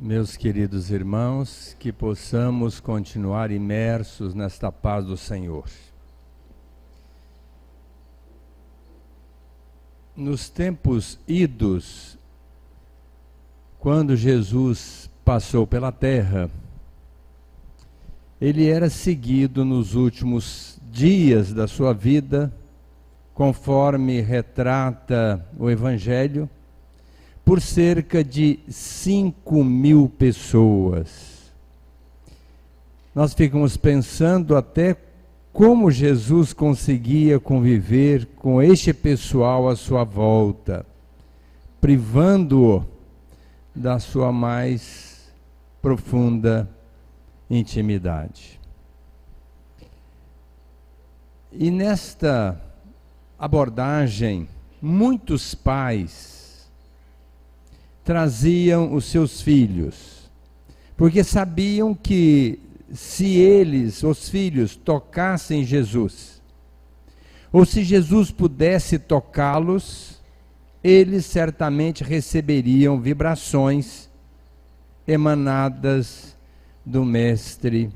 Meus queridos irmãos, que possamos continuar imersos nesta paz do Senhor. Nos tempos idos, quando Jesus passou pela terra, ele era seguido nos últimos dias da sua vida, conforme retrata o Evangelho, por cerca de 5.000 pessoas. Nós ficamos pensando até como Jesus conseguia conviver com este pessoal à sua volta, privando-o da sua mais profunda intimidade. E nesta abordagem, muitos pais traziam os seus filhos, porque sabiam que se eles, os filhos, tocassem Jesus, ou se Jesus pudesse tocá-los, eles certamente receberiam vibrações emanadas do Mestre,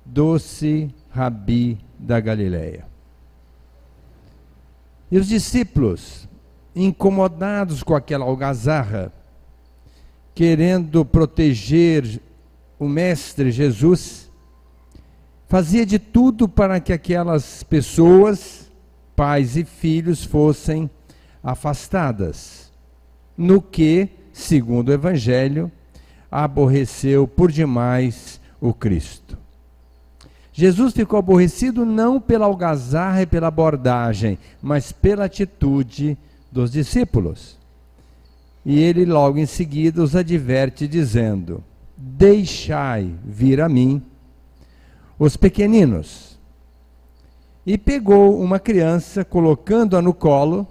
doce Rabi da Galileia. E os discípulos, incomodados com aquela algazarra, querendo proteger o Mestre Jesus, fazia de tudo para que aquelas pessoas, pais e filhos, fossem afastadas, no que, segundo o Evangelho, aborreceu por demais o Cristo. Jesus ficou aborrecido não pela algazarra e pela abordagem, mas pela atitude dos discípulos. E ele logo em seguida os adverte dizendo: deixai vir a mim os pequeninos. E pegou uma criança, colocando-a no colo,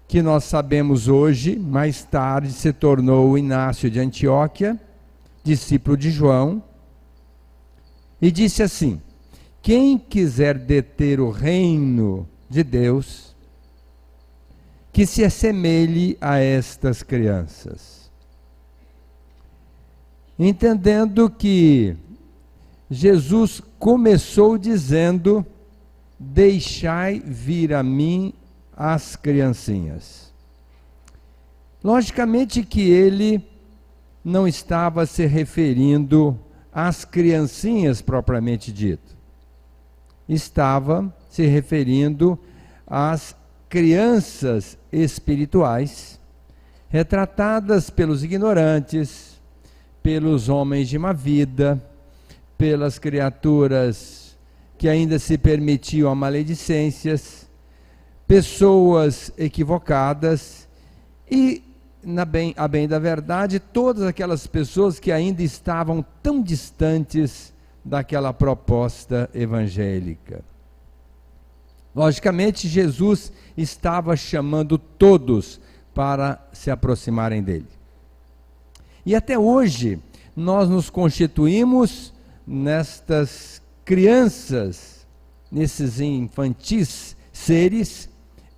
que nós sabemos hoje, mais tarde se tornou Inácio de Antioquia, discípulo de João, e disse assim: quem quiser deter o reino de Deus, que se assemelhe a estas crianças. Entendendo que Jesus começou dizendo: deixai vir a mim as criancinhas. Logicamente que ele não estava se referindo às criancinhas propriamente dito. Estava se referindo às crianças espirituais, retratadas pelos ignorantes, pelos homens de má vida, pelas criaturas que ainda se permitiam a maledicências, pessoas equivocadas e, a bem da verdade, todas aquelas pessoas que ainda estavam tão distantes daquela proposta evangélica. Logicamente, Jesus estava chamando todos para se aproximarem dele. E até hoje, nós nos constituímos nestas crianças, nesses infantis seres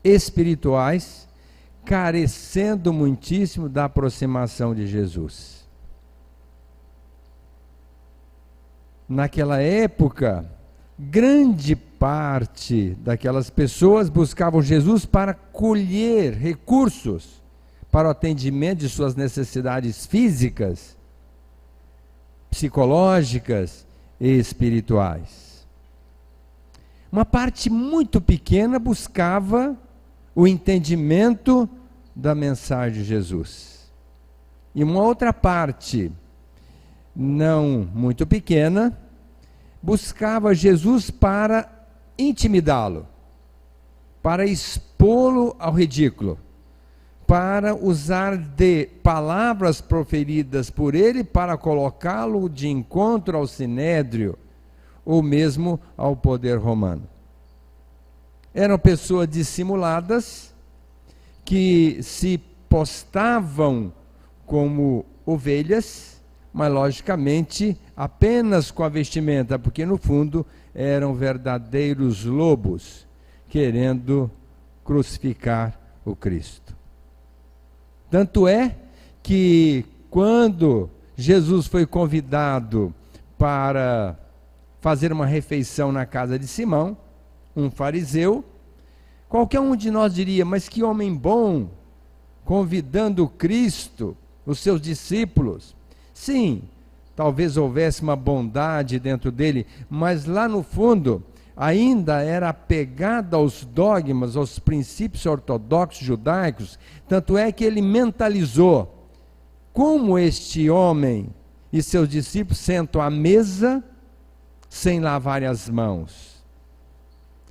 espirituais, carecendo muitíssimo da aproximação de Jesus. Naquela época, grande parte daquelas pessoas buscavam Jesus para colher recursos para o atendimento de suas necessidades físicas, psicológicas e espirituais. Uma parte muito pequena buscava o entendimento da mensagem de Jesus. E uma outra parte, não muito pequena, buscava Jesus para intimidá-lo, para expô-lo ao ridículo, para usar de palavras proferidas por ele para colocá-lo de encontro ao sinédrio ou mesmo ao poder romano. Eram pessoas dissimuladas que se postavam como ovelhas, mas logicamente apenas com a vestimenta, porque no fundo eram verdadeiros lobos querendo crucificar o Cristo. Tanto é que quando Jesus foi convidado para fazer uma refeição na casa de Simão, um fariseu, qualquer um de nós diria: mas que homem bom, convidando Cristo, os seus discípulos. Sim, talvez houvesse uma bondade dentro dele, mas lá no fundo ainda era apegado aos dogmas, aos princípios ortodoxos judaicos. Tanto é que ele mentalizou: como este homem e seus discípulos sentam à mesa sem lavar as mãos?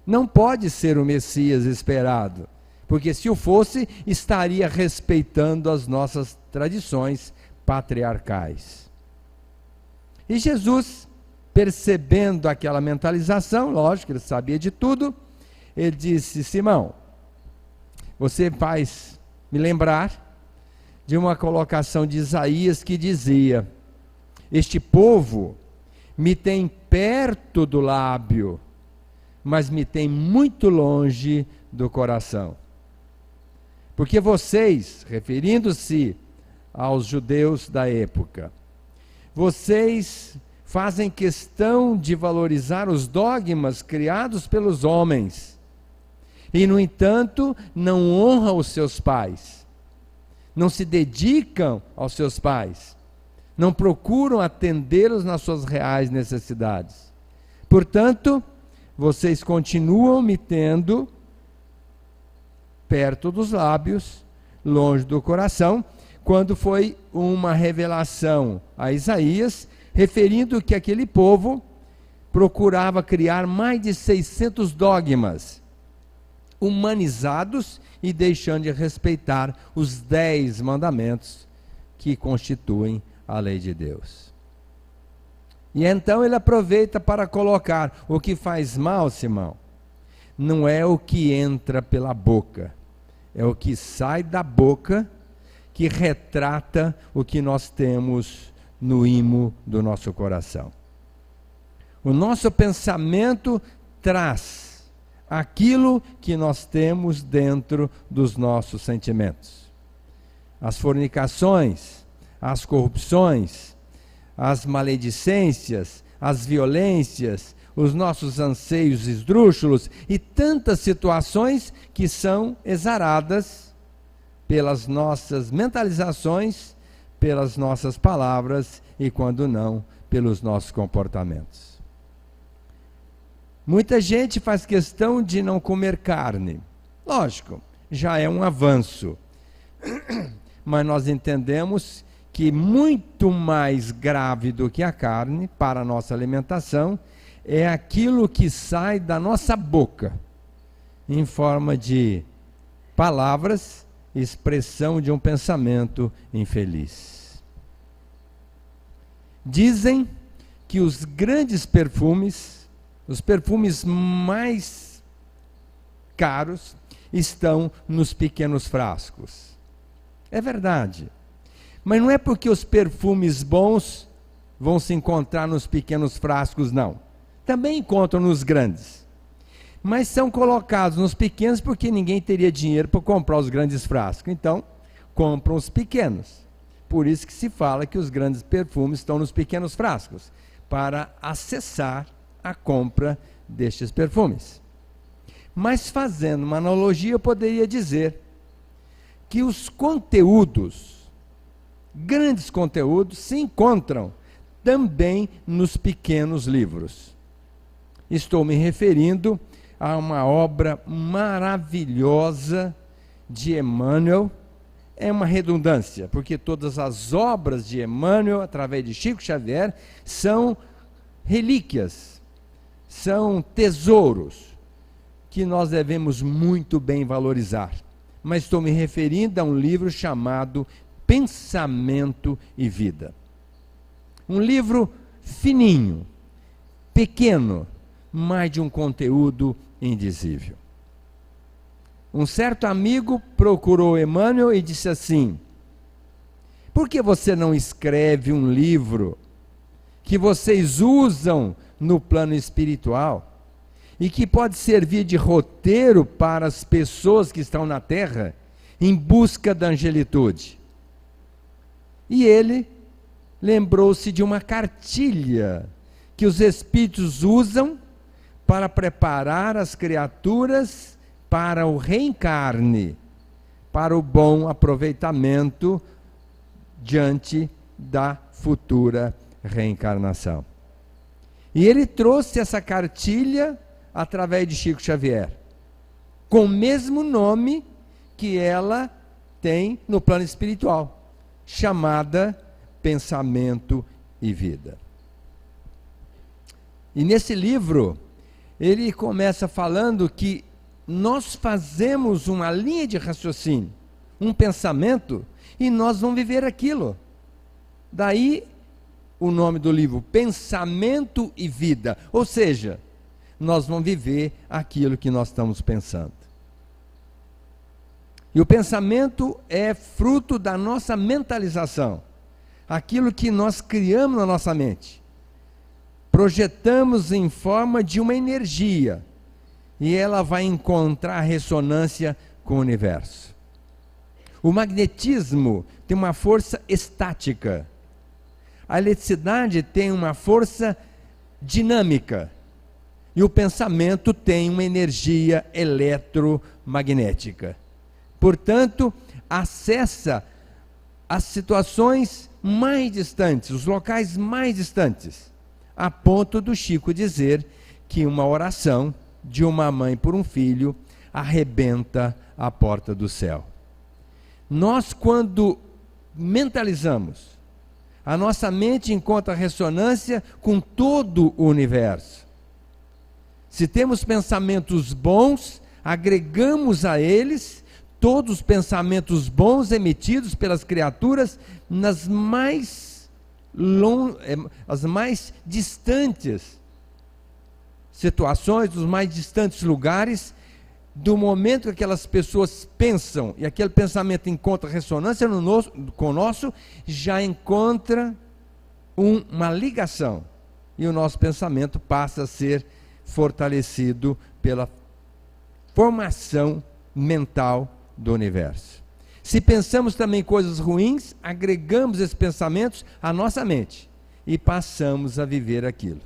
Não pode ser o Messias esperado, porque se o fosse, estaria respeitando as nossas tradições patriarcais. E Jesus, percebendo aquela mentalização, lógico, ele sabia de tudo, ele disse: Simão, você faz me lembrar de uma colocação de Isaías que dizia: este povo me tem perto do lábio, mas me tem muito longe do coração. Porque vocês, referindo-se aos judeus da época, vocês fazem questão de valorizar os dogmas criados pelos homens, e no entanto não honram os seus pais, não se dedicam aos seus pais, não procuram atendê-los nas suas reais necessidades. Portanto, vocês continuam me tendo perto dos lábios, longe do coração, quando foi uma revelação a Isaías, referindo que aquele povo procurava criar mais de 600 dogmas, humanizados e deixando de respeitar os 10 mandamentos que constituem a lei de Deus. E então ele aproveita para colocar: o que faz mal, Simão, não é o que entra pela boca, é o que sai da boca, que retrata o que nós temos no imo do nosso coração. O nosso pensamento traz aquilo que nós temos dentro dos nossos sentimentos. As fornicações, as corrupções, as maledicências, as violências, os nossos anseios esdrúxulos e tantas situações que são exaradas pelas nossas mentalizações, pelas nossas palavras e, quando não, pelos nossos comportamentos. Muita gente faz questão de não comer carne. Lógico, já é um avanço. Mas nós entendemos que muito mais grave do que a carne, para a nossa alimentação, é aquilo que sai da nossa boca, em forma de palavras, expressão de um pensamento infeliz. Dizem que os grandes perfumes, os perfumes mais caros, estão nos pequenos frascos. É verdade. Mas não é porque os perfumes bons vão se encontrar nos pequenos frascos, não. Também encontram nos grandes. Mas são colocados nos pequenos porque ninguém teria dinheiro para comprar os grandes frascos. Então, compram os pequenos. Por isso que se fala que os grandes perfumes estão nos pequenos frascos, para acessar a compra destes perfumes. Mas fazendo uma analogia, eu poderia dizer que os conteúdos, grandes conteúdos, se encontram também nos pequenos livros. Estou me referindo a uma obra maravilhosa de Emmanuel. É uma redundância, porque todas as obras de Emmanuel, através de Chico Xavier, são relíquias, são tesouros que nós devemos muito bem valorizar. Mas estou me referindo a um livro chamado Pensamento e Vida. Um livro fininho, pequeno, mas de um conteúdo indizível. Um certo amigo procurou Emmanuel e disse assim: por que você não escreve um livro que vocês usam no plano espiritual e que pode servir de roteiro para as pessoas que estão na Terra em busca da angelitude? E ele lembrou-se de uma cartilha que os espíritos usam para preparar as criaturas para o reencarne, para o bom aproveitamento diante da futura reencarnação. E ele trouxe essa cartilha através de Chico Xavier, com o mesmo nome que ela tem no plano espiritual, chamada Pensamento e Vida. E nesse livro, ele começa falando que nós fazemos uma linha de raciocínio, um pensamento, e nós vamos viver aquilo. Daí o nome do livro, Pensamento e Vida. Ou seja, nós vamos viver aquilo que nós estamos pensando. E o pensamento é fruto da nossa mentalização. Aquilo que nós criamos na nossa mente. Projetamos em forma de uma energia. E ela vai encontrar ressonância com o universo. O magnetismo tem uma força estática. A eletricidade tem uma força dinâmica. E o pensamento tem uma energia eletromagnética. Portanto, acessa as situações mais distantes, os locais mais distantes, a ponto do Chico dizer que uma oração de uma mãe por um filho arrebenta a porta do céu. Nós, quando mentalizamos, a nossa mente encontra ressonância com todo o universo. Se temos pensamentos bons, agregamos a eles todos os pensamentos bons emitidos pelas criaturas nas as mais distantes situações, dos mais distantes lugares. Do momento que aquelas pessoas pensam e aquele pensamento encontra ressonância com o nosso, já encontra uma ligação. E o nosso pensamento passa a ser fortalecido pela formação mental do universo. Se pensamos também coisas ruins, agregamos esses pensamentos à nossa mente e passamos a viver aquilo.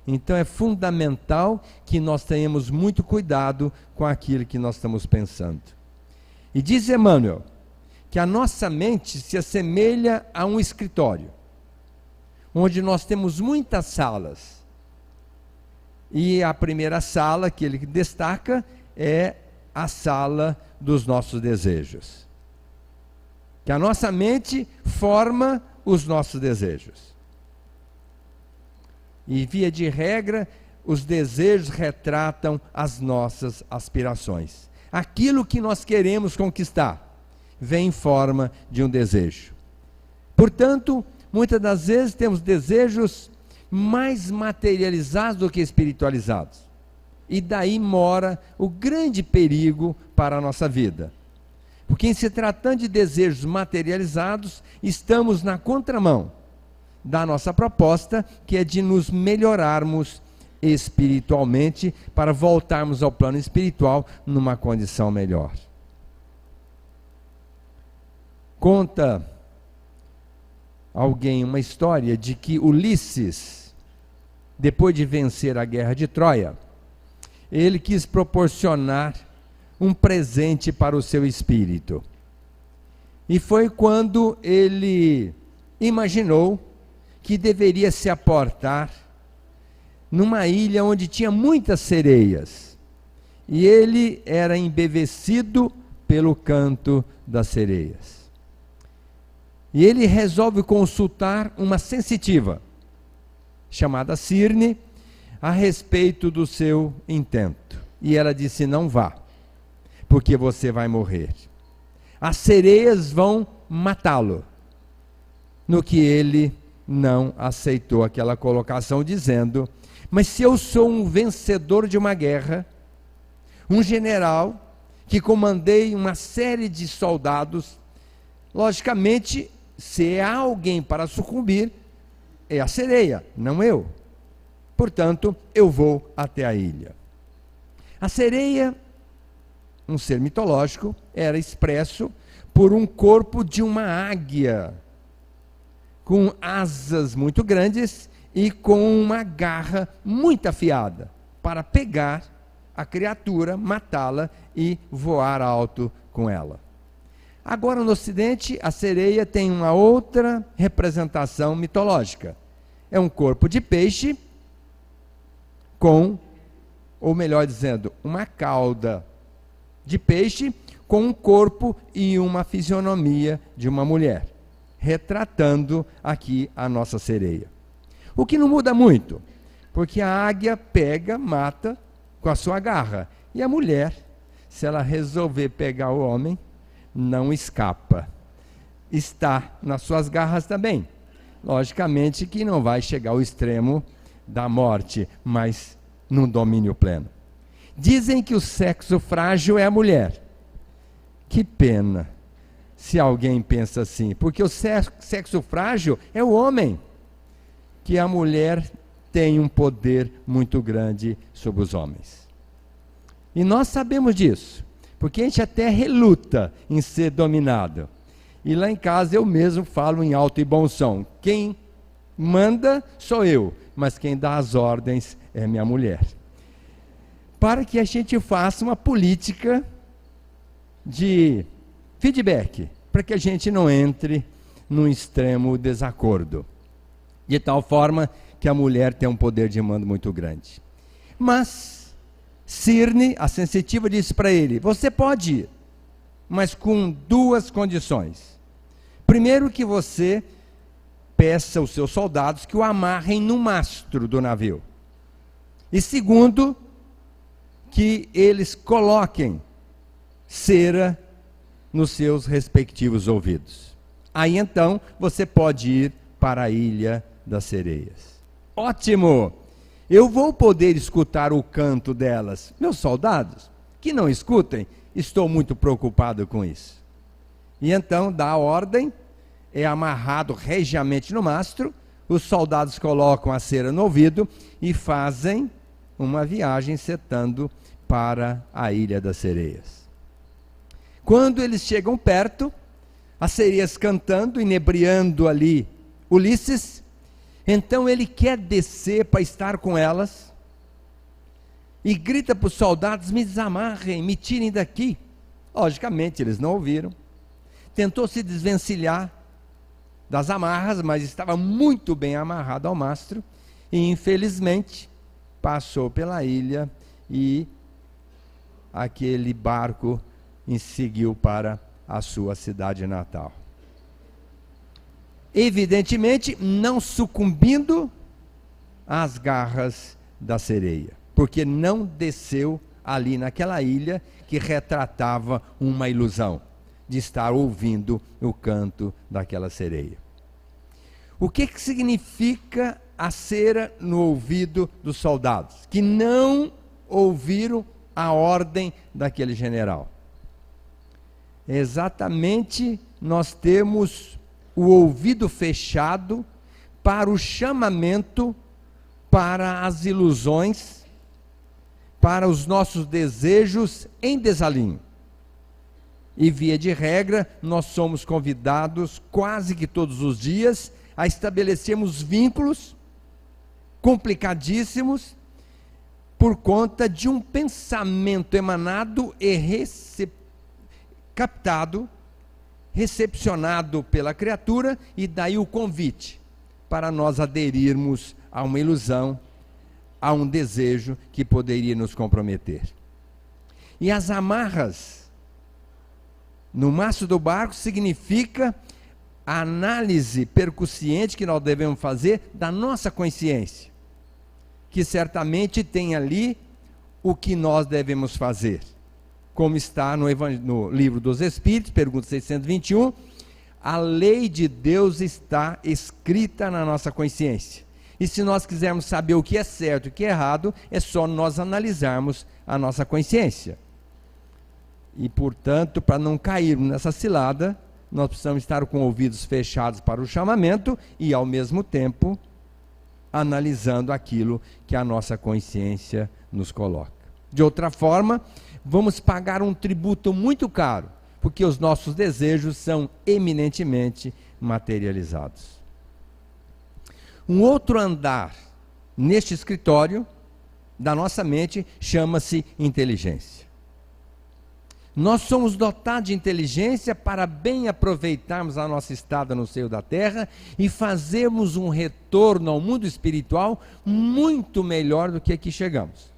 Então é fundamental que nós tenhamos muito cuidado com aquilo que nós estamos pensando. E diz Emmanuel que a nossa mente se assemelha a um escritório, onde nós temos muitas salas. E a primeira sala que ele destaca é a sala dos nossos desejos. Que a nossa mente forma os nossos desejos. E, via de regra, os desejos retratam as nossas aspirações. Aquilo que nós queremos conquistar vem em forma de um desejo. Portanto, muitas das vezes temos desejos mais materializados do que espiritualizados. E daí mora o grande perigo para a nossa vida. Porque em se tratando de desejos materializados, estamos na contramão da nossa proposta, que é de nos melhorarmos espiritualmente, para voltarmos ao plano espiritual numa condição melhor. Conta alguém uma história de que Ulisses, depois de vencer a guerra de Troia, ele quis proporcionar um presente para o seu espírito. E foi quando ele imaginou que deveria se aportar numa ilha onde tinha muitas sereias. E ele era embevecido pelo canto das sereias. E ele resolve consultar uma sensitiva, chamada Cirne, a respeito do seu intento. E ela disse: não vá, porque você vai morrer. As sereias vão matá-lo. No que ele não aceitou aquela colocação, dizendo: mas se eu sou um vencedor de uma guerra, um general que comandei uma série de soldados, logicamente, se há alguém para sucumbir, é a sereia, não eu. Portanto, eu vou até a ilha. A sereia, um ser mitológico, era expresso por um corpo de uma águia, com asas muito grandes e com uma garra muito afiada, para pegar a criatura, matá-la e voar alto com ela. Agora, no Ocidente, a sereia tem uma outra representação mitológica. É um corpo de peixe com, ou melhor dizendo, uma cauda de peixe com um corpo e uma fisionomia de uma mulher, retratando aqui a nossa sereia. O que não muda muito, porque a águia pega, mata com a sua garra, e a mulher, se ela resolver pegar o homem, não escapa. Está nas suas garras também. Logicamente que não vai chegar ao extremo da morte, mas num domínio pleno. Dizem que o sexo frágil é a mulher. Que pena, se alguém pensa assim, porque o sexo frágil é o homem, que a mulher tem um poder muito grande sobre os homens. E nós sabemos disso, porque a gente até reluta em ser dominado. E lá em casa eu mesmo falo em alto e bom som. Quem manda sou eu, mas quem dá as ordens é minha mulher. Para que a gente faça uma política de feedback, para que a gente não entre num extremo desacordo. De tal forma que a mulher tem um poder de mando muito grande. Mas Cirne, a sensitiva, disse para ele: você pode ir, mas com duas condições. Primeiro, que você peça aos seus soldados que o amarrem no mastro do navio. E segundo, que eles coloquem cera nos seus respectivos ouvidos. Aí então você pode ir para a Ilha das Sereias. Ótimo! Eu vou poder escutar o canto delas. Meus soldados, que não escutem, estou muito preocupado com isso. E então dá a ordem, é amarrado regiamente no mastro, os soldados colocam a cera no ouvido e fazem uma viagem setando para a Ilha das Sereias. Quando eles chegam perto, as sereias cantando, inebriando ali Ulisses, então ele quer descer para estar com elas e grita para os soldados: me desamarrem, me tirem daqui. Logicamente eles não ouviram. Tentou se desvencilhar das amarras, mas estava muito bem amarrado ao mastro e infelizmente passou pela ilha e aquele barco seguiu para a sua cidade natal. Evidentemente não sucumbindo às garras da sereia, porque não desceu ali naquela ilha que retratava uma ilusão de estar ouvindo o canto daquela sereia. O que significa a cera no ouvido dos soldados, que não ouviram a ordem daquele general? Exatamente, nós temos o ouvido fechado para o chamamento, para as ilusões, para os nossos desejos em desalinho. E via de regra, nós somos convidados quase que todos os dias a estabelecermos vínculos complicadíssimos por conta de um pensamento emanado e captado, recepcionado pela criatura, e daí o convite para nós aderirmos a uma ilusão, a um desejo que poderia nos comprometer. E as amarras no mastro do barco significa a análise percussiente que nós devemos fazer da nossa consciência, que certamente tem ali o que nós devemos fazer. Como está no livro dos Espíritos, pergunta 621, a lei de Deus está escrita na nossa consciência. E se nós quisermos saber o que é certo e o que é errado, é só nós analisarmos a nossa consciência. E, portanto, para não cairmos nessa cilada, nós precisamos estar com ouvidos fechados para o chamamento e, ao mesmo tempo, analisando aquilo que a nossa consciência nos coloca. De outra forma, vamos pagar um tributo muito caro, porque os nossos desejos são eminentemente materializados. Um outro andar neste escritório da nossa mente chama-se inteligência. Nós somos dotados de inteligência para bem aproveitarmos a nossa estada no seio da terra e fazermos um retorno ao mundo espiritual muito melhor do que aqui chegamos.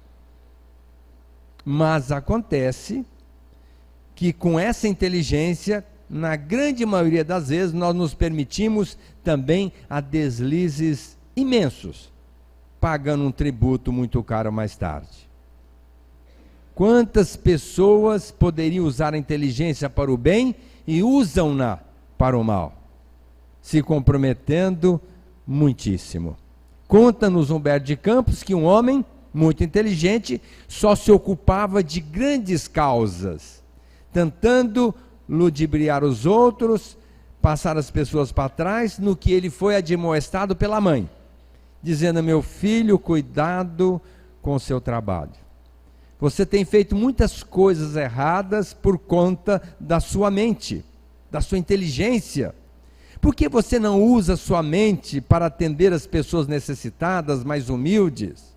Mas acontece que com essa inteligência, na grande maioria das vezes, nós nos permitimos também a deslizes imensos, pagando um tributo muito caro mais tarde. Quantas pessoas poderiam usar a inteligência para o bem e usam-na para o mal, se comprometendo muitíssimo. Conta-nos Humberto de Campos que um homem muito inteligente só se ocupava de grandes causas, tentando ludibriar os outros, passar as pessoas para trás, no que ele foi admoestado pela mãe, dizendo: meu filho, cuidado com o seu trabalho. Você tem feito muitas coisas erradas por conta da sua mente, da sua inteligência. Por que você não usa sua mente para atender as pessoas necessitadas, mais humildes?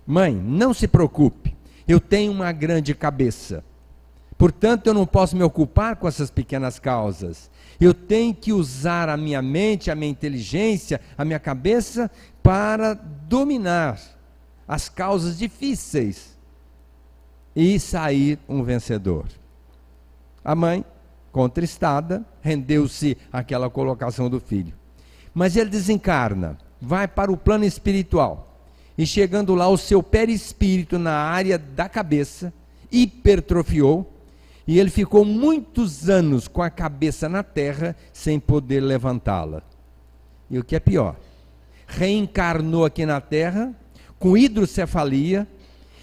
Mãe, não se preocupe, eu tenho uma grande cabeça. Portanto, eu não posso me ocupar com essas pequenas causas. Eu tenho que usar a minha mente, a minha inteligência, a minha cabeça para dominar as causas difíceis e sair um vencedor. A mãe, contristada, rendeu-se àquela colocação do filho. Mas ele desencarna, vai para o plano espiritual, e chegando lá, o seu perispírito na área da cabeça hipertrofiou, e ele ficou muitos anos com a cabeça na terra, sem poder levantá-la. E o que é pior, reencarnou aqui na terra, com hidrocefalia,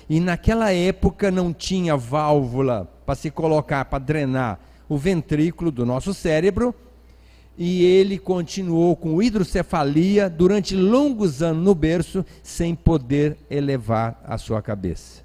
e naquela época não tinha válvula para se colocar, para drenar o ventrículo do nosso cérebro, e ele continuou com hidrocefalia durante longos anos no berço, sem poder elevar a sua cabeça,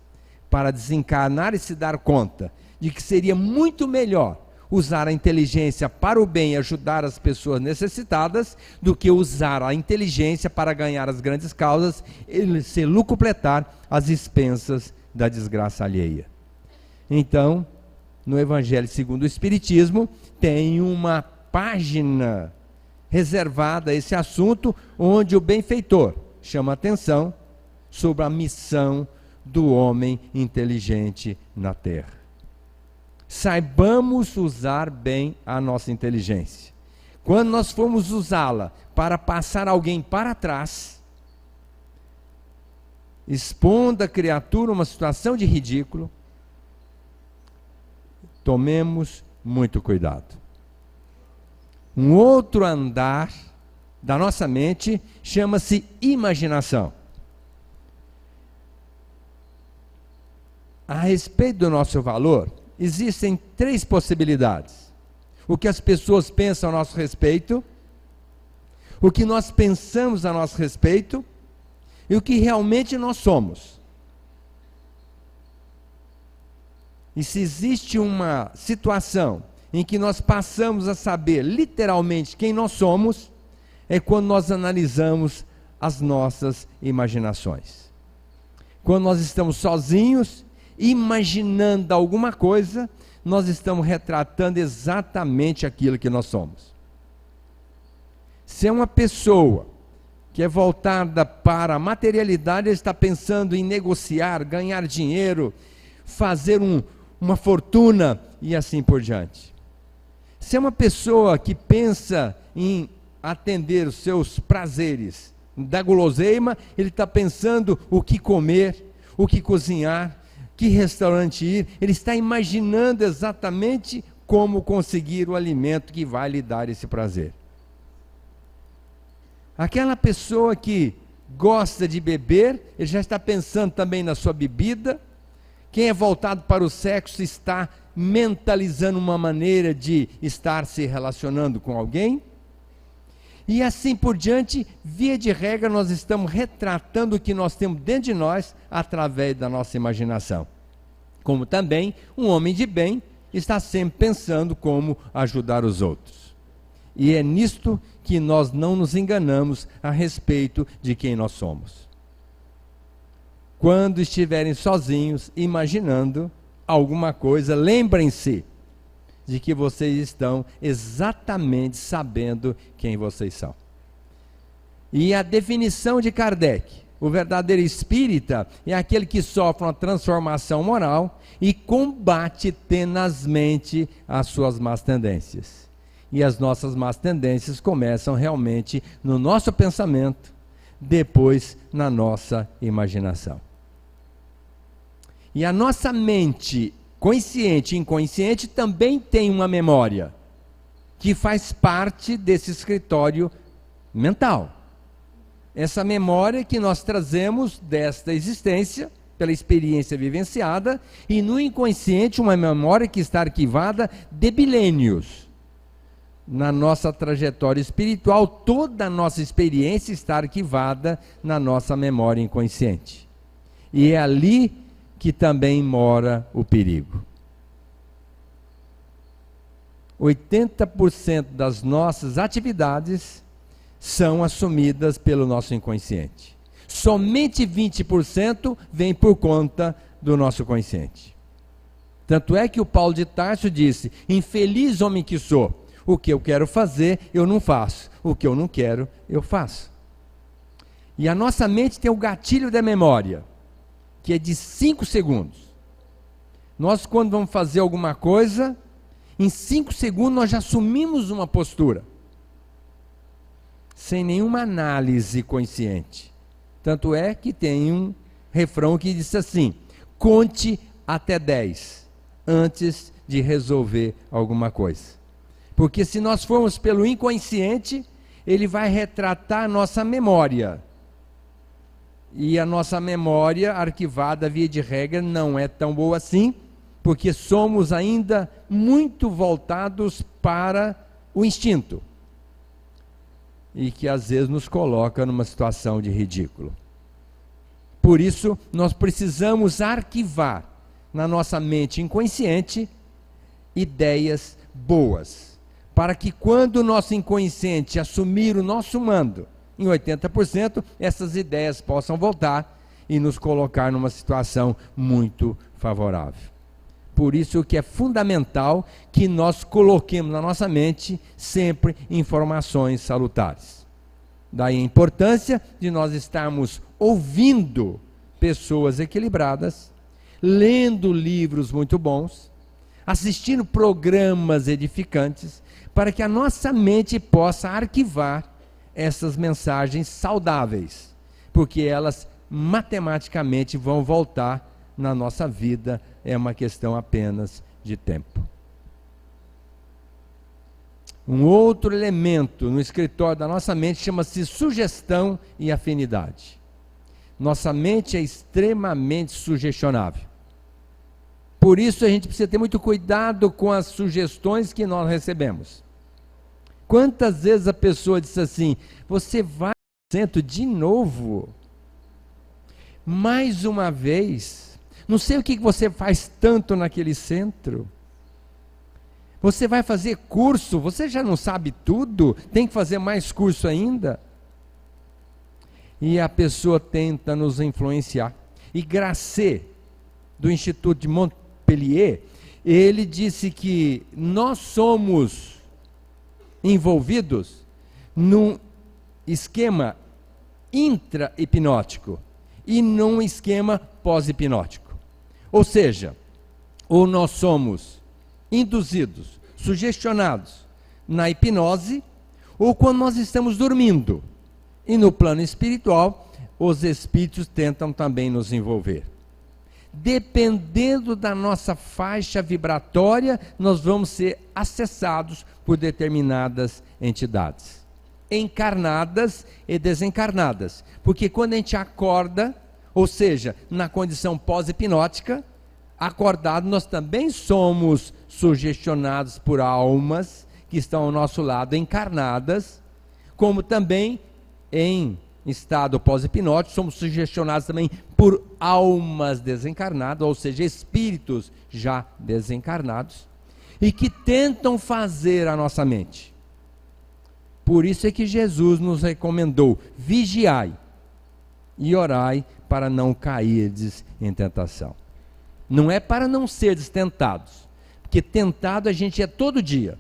para desencarnar e se dar conta de que seria muito melhor usar a inteligência para o bem e ajudar as pessoas necessitadas, do que usar a inteligência para ganhar as grandes causas e se lucupletar às expensas da desgraça alheia. Então, no Evangelho segundo o Espiritismo, tem uma página reservada a esse assunto, onde o benfeitor chama atenção sobre a missão do homem inteligente na Terra. Saibamos usar bem a nossa inteligência. Quando nós formos usá-la para passar alguém para trás, expondo a criatura uma situação de ridículo, tomemos muito cuidado. Um outro andar da nossa mente chama-se imaginação. A respeito do nosso valor, existem três possibilidades: o que as pessoas pensam a nosso respeito, o que nós pensamos a nosso respeito e o que realmente nós somos. E se existe uma situação em que nós passamos a saber literalmente quem nós somos, é quando nós analisamos as nossas imaginações. Quando nós estamos sozinhos, imaginando alguma coisa, nós estamos retratando exatamente aquilo que nós somos. Se é uma pessoa que é voltada para a materialidade, ele está pensando em negociar, ganhar dinheiro, fazer uma fortuna e assim por diante. Se é uma pessoa que pensa em atender os seus prazeres da guloseima, ele está pensando o que comer, o que cozinhar, que restaurante ir, ele está imaginando exatamente como conseguir o alimento que vai lhe dar esse prazer. Aquela pessoa que gosta de beber, ele já está pensando também na sua bebida. Quem é voltado para o sexo está mentalizando uma maneira de estar se relacionando com alguém. E assim por diante, via de regra, nós estamos retratando o que nós temos dentro de nós através da nossa imaginação. Como também um homem de bem está sempre pensando como ajudar os outros. E é nisto que nós não nos enganamos a respeito de quem nós somos. Quando estiverem sozinhos, imaginando alguma coisa, lembrem-se de que vocês estão exatamente sabendo quem vocês são. E a definição de Kardec: o verdadeiro espírita é aquele que sofre uma transformação moral e combate tenazmente as suas más tendências. E as nossas más tendências começam realmente no nosso pensamento, depois na nossa imaginação. E a nossa mente consciente e inconsciente também tem uma memória, que faz parte desse escritório mental. Essa memória que nós trazemos desta existência, pela experiência vivenciada, e no inconsciente uma memória que está arquivada de milênios. Na nossa trajetória espiritual, toda a nossa experiência está arquivada na nossa memória inconsciente. E é ali que também mora o perigo. 80% das nossas atividades são assumidas pelo nosso inconsciente. Somente 20% vem por conta do nosso consciente. Tanto é que o Paulo de Tarso disse: infeliz homem que sou, o que eu quero fazer eu não faço, o que eu não quero eu faço. E a nossa mente tem o gatilho da memória, que é de 5 segundos. Nós, quando vamos fazer alguma coisa, em 5 segundos nós já assumimos uma postura, sem nenhuma análise consciente. Tanto é que tem um refrão que diz assim: conte até 10 antes de resolver alguma coisa. Porque se nós formos pelo inconsciente, ele vai retratar a nossa memória. E a nossa memória arquivada, via de regra, não é tão boa assim, porque somos ainda muito voltados para o instinto. E que às vezes nos coloca numa situação de ridículo. Por isso, nós precisamos arquivar na nossa mente inconsciente ideias boas, para que quando o nosso inconsciente assumir o nosso mando, em 80%, essas ideias possam voltar e nos colocar numa situação muito favorável. Por isso que é fundamental que nós coloquemos na nossa mente sempre informações salutares. Daí a importância de nós estarmos ouvindo pessoas equilibradas, lendo livros muito bons, assistindo programas edificantes, para que a nossa mente possa arquivar essas mensagens saudáveis, porque elas matematicamente vão voltar na nossa vida, é uma questão apenas de tempo. Um outro elemento no escritório da nossa mente chama-se sugestão e afinidade. Nossa mente é extremamente sugestionável. Por isso a gente precisa ter muito cuidado com as sugestões que nós recebemos. Quantas vezes a pessoa diz assim: você vai ao centro de novo? Mais uma vez? Não sei o que você faz tanto naquele centro. Você vai fazer curso, você já não sabe tudo? Tem que fazer mais curso ainda? E a pessoa tenta nos influenciar. E Grasset, do Instituto de Montpellier, ele disse que nós somos envolvidos num esquema intra-hipnótico e num esquema pós-hipnótico. Ou seja, ou nós somos induzidos, sugestionados na hipnose, ou quando nós estamos dormindo. E no plano espiritual, os espíritos tentam também nos envolver. Dependendo da nossa faixa vibratória, nós vamos ser acessados por determinadas entidades, encarnadas e desencarnadas. Porque quando a gente acorda, ou seja, na condição pós-hipnótica, acordado, nós também somos sugestionados por almas que estão ao nosso lado, encarnadas, como também em estado pós-hipnótico, somos sugestionados também por almas desencarnadas, ou seja, espíritos já desencarnados, e que tentam fazer a nossa mente Por isso é que Jesus nos recomendou: vigiai e orai para não cairdes em tentação. Não é para não serdes tentados, porque tentado a gente é todo dia.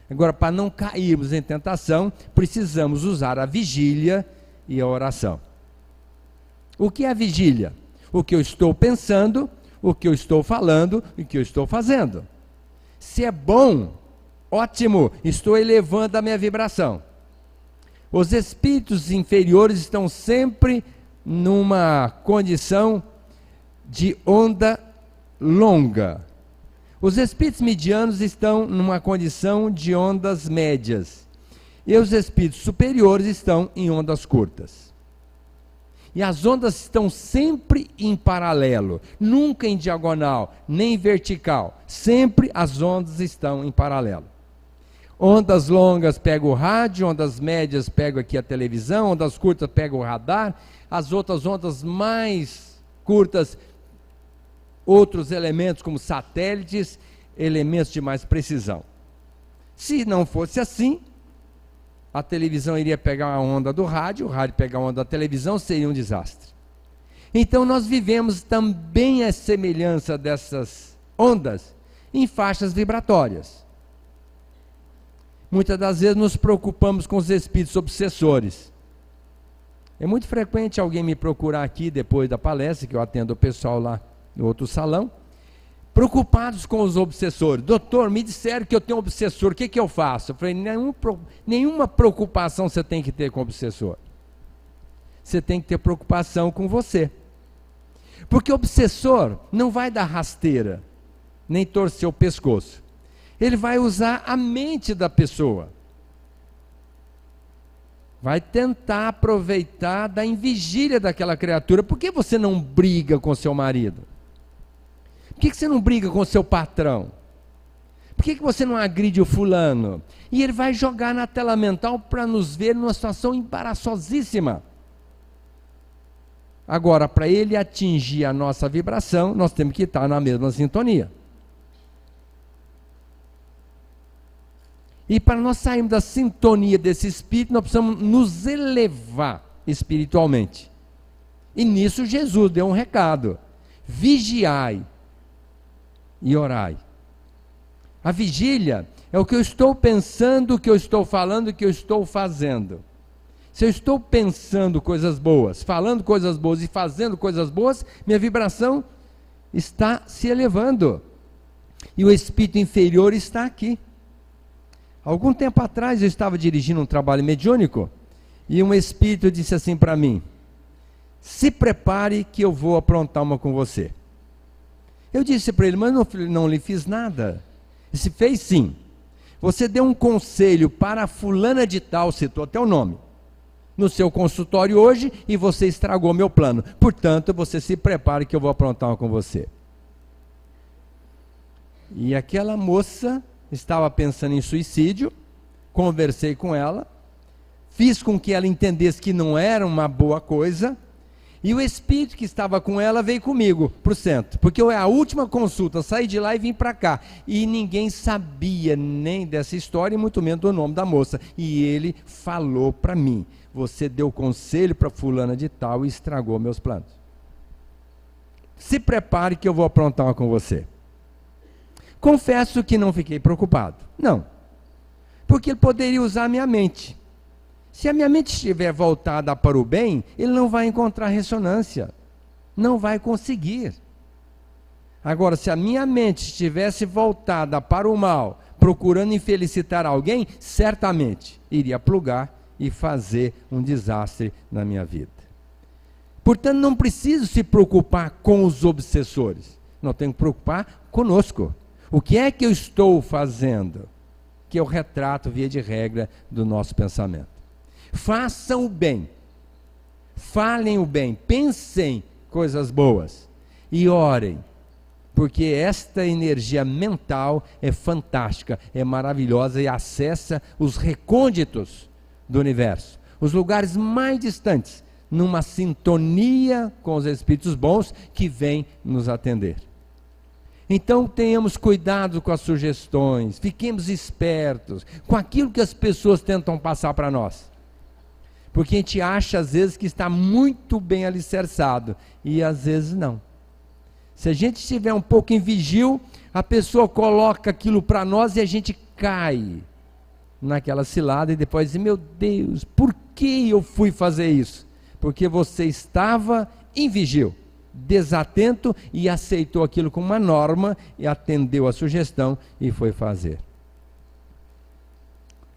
Agora, para não cairmos em tentação, precisamos usar a vigília e a oração. O que é a vigília? O que eu estou pensando, o que eu estou falando e o que eu estou fazendo. Se é bom, ótimo, estou elevando a minha vibração. Os espíritos inferiores estão sempre numa condição de onda longa. Os espíritos medianos estão numa condição de ondas médias. E os espíritos superiores estão em ondas curtas. E as ondas estão sempre em paralelo, nunca em diagonal, nem vertical. Sempre as ondas estão em paralelo. Ondas longas pegam o rádio, ondas médias pegam aqui a televisão, ondas curtas pegam o radar, as outras ondas mais curtas, outros elementos como satélites, elementos de mais precisão. Se não fosse assim, a televisão iria pegar a onda do rádio, o rádio pegar a onda da televisão, seria um desastre. Então nós vivemos também a semelhança dessas ondas em faixas vibratórias. Muitas das vezes nos preocupamos com os espíritos obsessores. É muito frequente alguém me procurar aqui depois da palestra, que eu atendo o pessoal lá no outro salão, preocupados com os obsessores. Doutor, me disseram que eu tenho um obsessor, o que eu faço? Eu falei, nenhuma preocupação você tem que ter com o obsessor. Você tem que ter preocupação com você. Porque o obsessor não vai dar rasteira, nem torcer o pescoço. Ele vai usar a mente da pessoa. Vai tentar aproveitar da invigília daquela criatura. Por que você não briga com seu marido? Por que você não briga com seu patrão? Por que você não agride o fulano? E ele vai jogar na tela mental para nos ver numa situação embaraçosíssima. Agora, para ele atingir a nossa vibração, nós temos que estar na mesma sintonia. E para nós sairmos da sintonia desse espírito, nós precisamos nos elevar espiritualmente. E nisso Jesus deu um recado: vigiai e orai. A vigília é o que eu estou pensando, o que eu estou falando, o que eu estou fazendo. Se eu estou pensando coisas boas, falando coisas boas e fazendo coisas boas, minha vibração está se elevando. E o espírito inferior está aqui. Algum tempo atrás eu estava dirigindo um trabalho mediúnico e um espírito disse assim para mim: se prepare que eu vou aprontar uma com você. Eu disse para ele, mas não lhe fiz nada. Ele disse, fez sim. Você deu um conselho para a fulana de tal, citou até o nome, no seu consultório hoje, e você estragou meu plano. Portanto, você se prepare que eu vou aprontar uma com você. E aquela moça estava pensando em suicídio, conversei com ela, fiz com que ela entendesse que não era uma boa coisa, e o espírito que estava com ela veio comigo para o centro, porque é a última consulta, saí de lá e vim para cá, e ninguém sabia nem dessa história, e muito menos do nome da moça, e ele falou para mim, você deu conselho para fulana de tal e estragou meus planos. Se prepare que eu vou aprontar uma com você. Confesso que não fiquei preocupado. Não. Porque ele poderia usar a minha mente. Se a minha mente estiver voltada para o bem, ele não vai encontrar ressonância. Não vai conseguir. Agora, se a minha mente estivesse voltada para o mal, procurando infelicitar alguém, certamente iria plugar e fazer um desastre na minha vida. Portanto, não preciso se preocupar com os obsessores. Nós temos que preocupar conosco. O que é que eu estou fazendo? Que é o retrato, via de regra, do nosso pensamento. Façam o bem, falem o bem, pensem coisas boas e orem, porque esta energia mental é fantástica, é maravilhosa e acessa os recônditos do universo, os lugares mais distantes, numa sintonia com os espíritos bons que vêm nos atender. Então tenhamos cuidado com as sugestões, fiquemos espertos com aquilo que as pessoas tentam passar para nós. Porque a gente acha às vezes que está muito bem alicerçado, e às vezes não. Se a gente estiver um pouco em vigil, a pessoa coloca aquilo para nós e a gente cai naquela cilada e depois diz: meu Deus, por que eu fui fazer isso? Porque você estava em vigil, desatento, e aceitou aquilo como uma norma e atendeu a sugestão e foi fazer.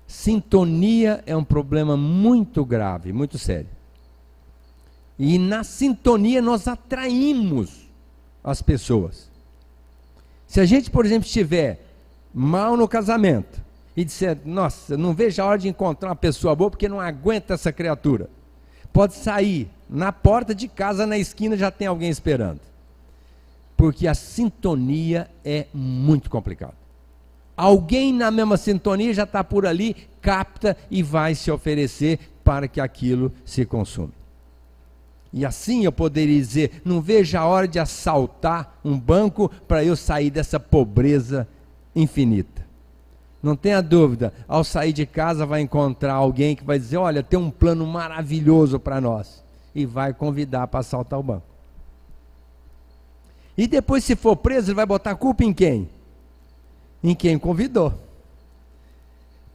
Sintonia é um problema muito grave, muito sério. E na sintonia nós atraímos as pessoas. Se a gente, por exemplo, estiver mal no casamento e disser: nossa, não vejo a hora de encontrar uma pessoa boa porque não aguenta essa criatura, pode sair na porta de casa, na esquina já tem alguém esperando, porque a sintonia é muito complicada. Alguém na mesma sintonia já está por ali, capta e vai se oferecer para que aquilo se consuma. E assim eu poderia dizer: não vejo a hora de assaltar um banco para eu sair dessa pobreza infinita. Não tenha dúvida, ao sair de casa vai encontrar alguém que vai dizer: olha, tem um plano maravilhoso para nós, e vai convidar para assaltar o banco. E depois, se for preso, ele vai botar a culpa em quem? Em quem convidou.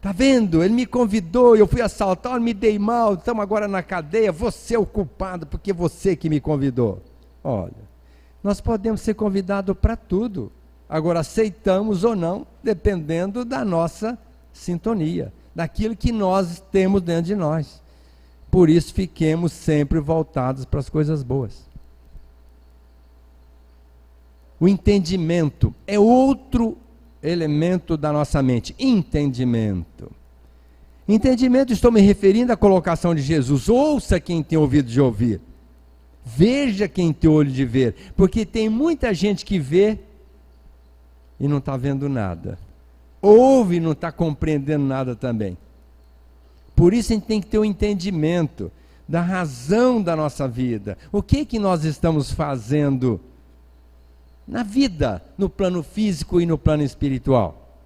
Está vendo? Ele me convidou, eu fui assaltar, me dei mal, estamos agora na cadeia, você é o culpado, porque você que me convidou. Olha, nós podemos ser convidados para tudo, agora aceitamos ou não, dependendo da nossa sintonia, daquilo que nós temos dentro de nós. Por isso, fiquemos sempre voltados para as coisas boas. O entendimento é outro elemento da nossa mente. Entendimento. Entendimento, estou me referindo à colocação de Jesus. Ouça quem tem ouvido de ouvir. Veja quem tem olho de ver. Porque tem muita gente que vê e não está vendo nada. Ouve e não está compreendendo nada também. Por isso a gente tem que ter o entendimento da razão da nossa vida. O que nós estamos fazendo na vida, no plano físico e no plano espiritual?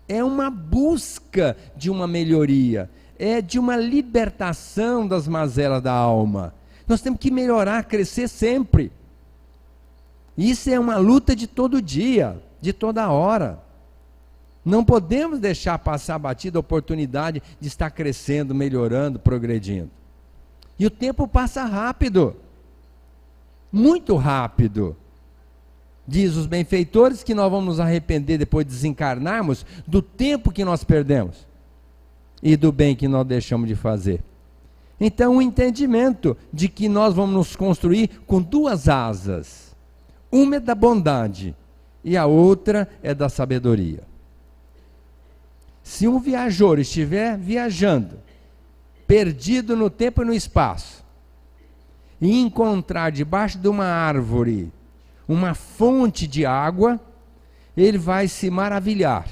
É uma busca de uma melhoria, é de uma libertação das mazelas da alma. Nós temos que melhorar, crescer sempre. Isso é uma luta de todo dia, de toda hora. Não podemos deixar passar batida a oportunidade de estar crescendo, melhorando, progredindo. E o tempo passa rápido, muito rápido. Diz os benfeitores que nós vamos nos arrepender depois de desencarnarmos do tempo que nós perdemos e do bem que nós deixamos de fazer. Então, o entendimento de que nós vamos nos construir com duas asas. Uma é da bondade e a outra é da sabedoria. Se um viajor estiver viajando, perdido no tempo e no espaço, e encontrar debaixo de uma árvore uma fonte de água, ele vai se maravilhar,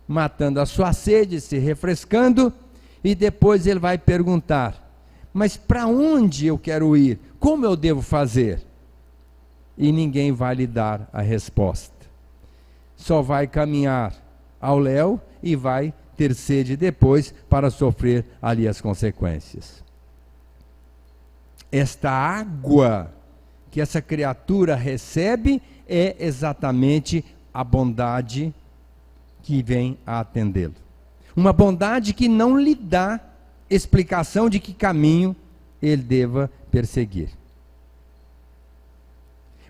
matando a sua sede, se refrescando, e depois ele vai perguntar: mas para onde eu quero ir? Como eu devo fazer? E ninguém vai lhe dar a resposta. Só vai caminhar ao léu e vai ter sede depois para sofrer ali as consequências. Esta água que essa criatura recebe é exatamente a bondade que vem a atendê-lo. Uma bondade que não lhe dá explicação de que caminho ele deva perseguir.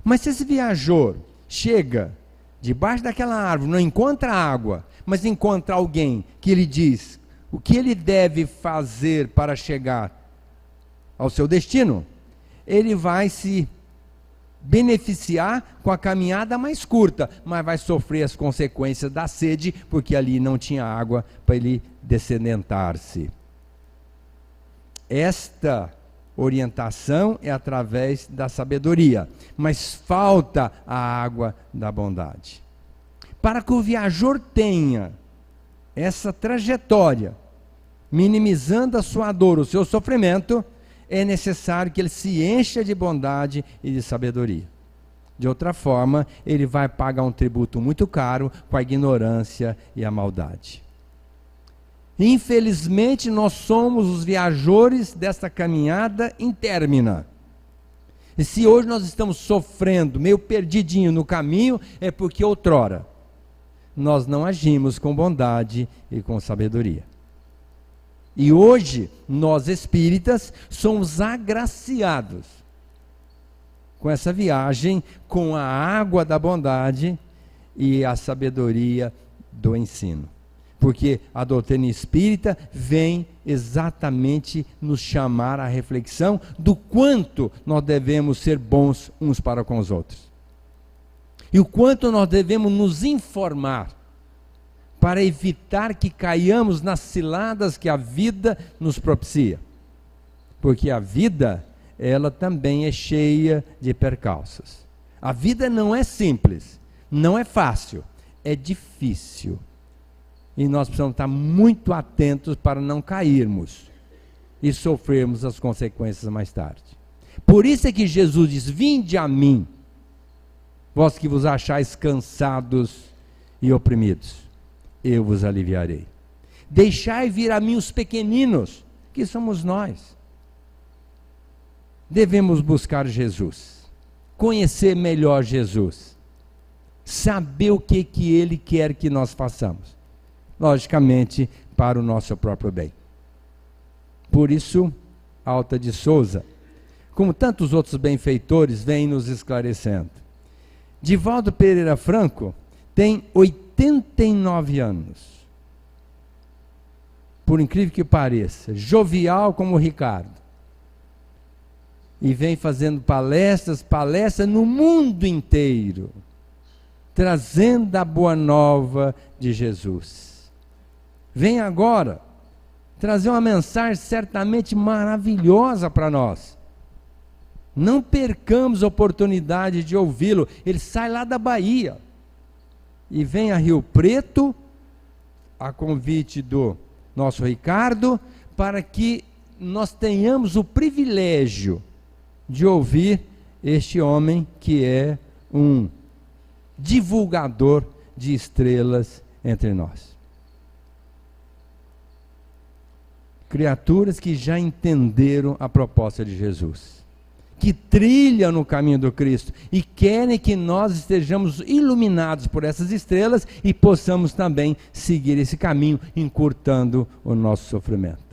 Mas se esse viajor chega debaixo daquela árvore, não encontra água, mas encontra alguém que lhe diz o que ele deve fazer para chegar ao seu destino, ele vai se beneficiar com a caminhada mais curta, mas vai sofrer as consequências da sede, porque ali não tinha água para ele dessedentar-se. Esta orientação é através da sabedoria, mas falta a água da bondade. Para que o viajor tenha essa trajetória, minimizando a sua dor, o seu sofrimento, é necessário que ele se encha de bondade e de sabedoria. De outra forma, ele vai pagar um tributo muito caro com a ignorância e a maldade. Infelizmente, nós somos os viajores desta caminhada intérmina. E se hoje nós estamos sofrendo, meio perdidinho no caminho, é porque outrora nós não agimos com bondade e com sabedoria. E hoje, nós espíritas somos agraciados com essa viagem, com a água da bondade e a sabedoria do ensino. Porque a doutrina espírita vem exatamente nos chamar à reflexão do quanto nós devemos ser bons uns para com os outros. E o quanto nós devemos nos informar para evitar que caiamos nas ciladas que a vida nos propicia. Porque a vida, ela também é cheia de percalços. A vida não é simples, não é fácil, é difícil. E nós precisamos estar muito atentos para não cairmos e sofrermos as consequências mais tarde. Por isso é que Jesus diz: vinde a mim, vós que vos achais cansados e oprimidos, eu vos aliviarei. Deixai vir a mim os pequeninos, que somos nós. Devemos buscar Jesus, conhecer melhor Jesus, saber o que Ele quer que nós façamos. Logicamente, para o nosso próprio bem. Por isso, Alta de Souza, como tantos outros benfeitores, vem nos esclarecendo. Divaldo Pereira Franco tem 89 anos. Por incrível que pareça, jovial como o Ricardo. E vem fazendo palestras no mundo inteiro, trazendo a boa nova de Jesus. Vem agora trazer uma mensagem certamente maravilhosa para nós. Não percamos a oportunidade de ouvi-lo. Ele sai lá da Bahia e vem a Rio Preto, a convite do nosso Ricardo, para que nós tenhamos o privilégio de ouvir este homem que é um divulgador de estrelas entre nós. Criaturas que já entenderam a proposta de Jesus, que trilham no caminho do Cristo e querem que nós estejamos iluminados por essas estrelas e possamos também seguir esse caminho, encurtando o nosso sofrimento.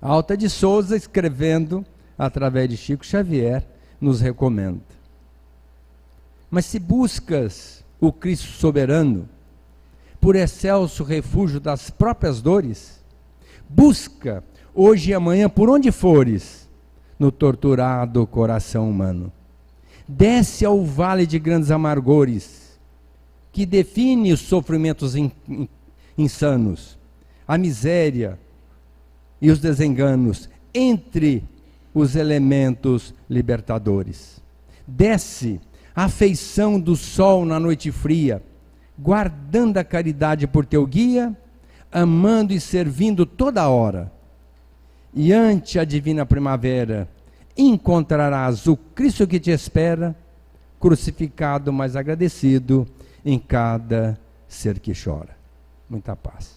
Alta de Souza, escrevendo através de Chico Xavier, nos recomenda: mas se buscas o Cristo soberano, por excelso refúgio das próprias dores, busca, hoje e amanhã, por onde fores, no torturado coração humano. Desce ao vale de grandes amargores, que define os sofrimentos insanos, a miséria e os desenganos, entre os elementos libertadores. Desce a afeição do sol na noite fria, guardando a caridade por teu guia, amando e servindo toda hora. E ante a divina primavera, encontrarás o Cristo que te espera, crucificado, mas agradecido em cada ser que chora. Muita paz.